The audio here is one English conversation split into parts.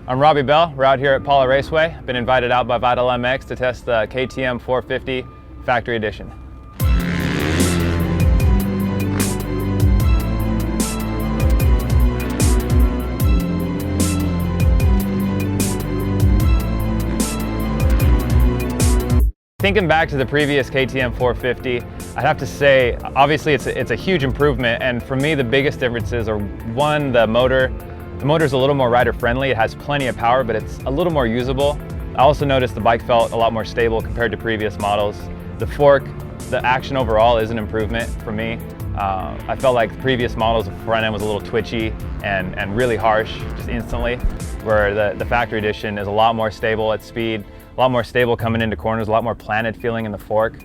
I'm Robbie Bell. We're out here at Paula Raceway. Been invited out by Vital MX to test the KTM 450 Factory Edition. Thinking back to the previous KTM 450, I'd have to say, obviously it's a huge improvement, and for me the biggest differences are, one, the motor. The motor's a little more rider friendly. It has plenty of power, but it's a little more usable. I also noticed the bike felt a lot more stable compared to previous models. The fork, the action overall is an improvement for me. I felt like the previous models, the front end was a little twitchy and really harsh just instantly, where the factory edition is a lot more stable at speed, a lot more stable coming into corners, a lot more planted feeling in the fork.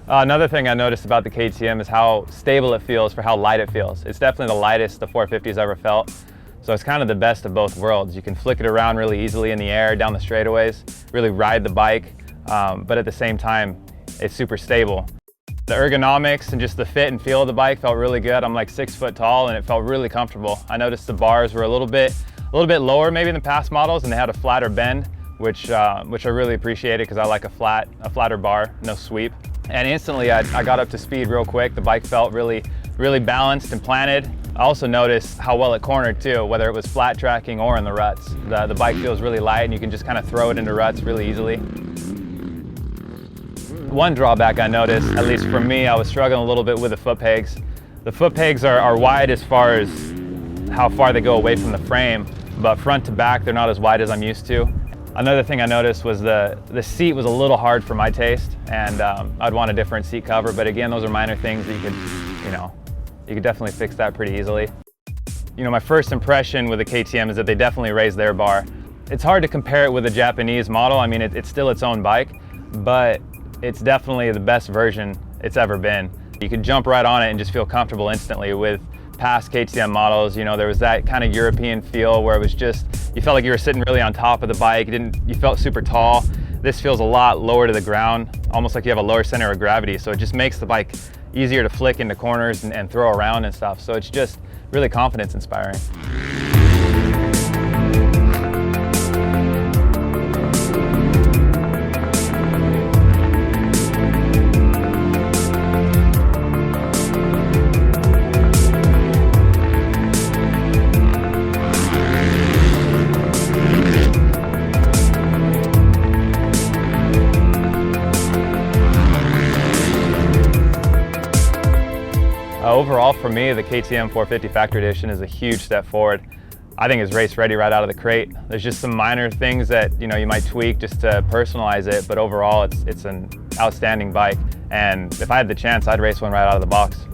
Another thing I noticed about the KTM is how stable it feels for how light it feels. It's definitely the lightest the 450's ever felt. So it's kind of the best of both worlds. You can flick it around really easily in the air, down the straightaways, really ride the bike, but at the same time, it's super stable. The ergonomics and just the fit and feel of the bike felt really good. I'm like 6 foot tall and it felt really comfortable. I noticed the bars were a little bit lower maybe than past models, and they had a flatter bend, which I really appreciated because I like a flatter bar, no sweep. And instantly I got up to speed real quick. The bike felt really balanced and planted. I also noticed how well it cornered too, whether it was flat tracking or in the ruts. The bike feels really light and you can just kind of throw it into ruts really easily. One drawback I noticed, at least for me, I was struggling a little bit with the foot pegs. The foot pegs are wide as far as how far they go away from the frame, but front to back, they're not as wide as I'm used to. Another thing I noticed was the seat was a little hard for my taste, and I'd want a different seat cover, but again, those are minor things that you could definitely fix that pretty easily. My first impression with the KTM is that they definitely raised their bar. It's hard to compare it with a Japanese model. I mean, it's still its own bike, but it's definitely the best version it's ever been. You could jump right on it and just feel comfortable instantly. With past KTM models, there was that kind of European feel where it was just, you felt like you were sitting really on top of the bike. You felt super tall. This feels a lot lower to the ground, almost like you have a lower center of gravity. So it just makes the bike easier to flick into corners and throw around and stuff. So it's just really confidence inspiring. Overall, for me, the KTM 450 Factory Edition is a huge step forward. I think it's race ready right out of the crate. There's just some minor things that you might tweak just to personalize it, but overall, it's an outstanding bike. And if I had the chance, I'd race one right out of the box.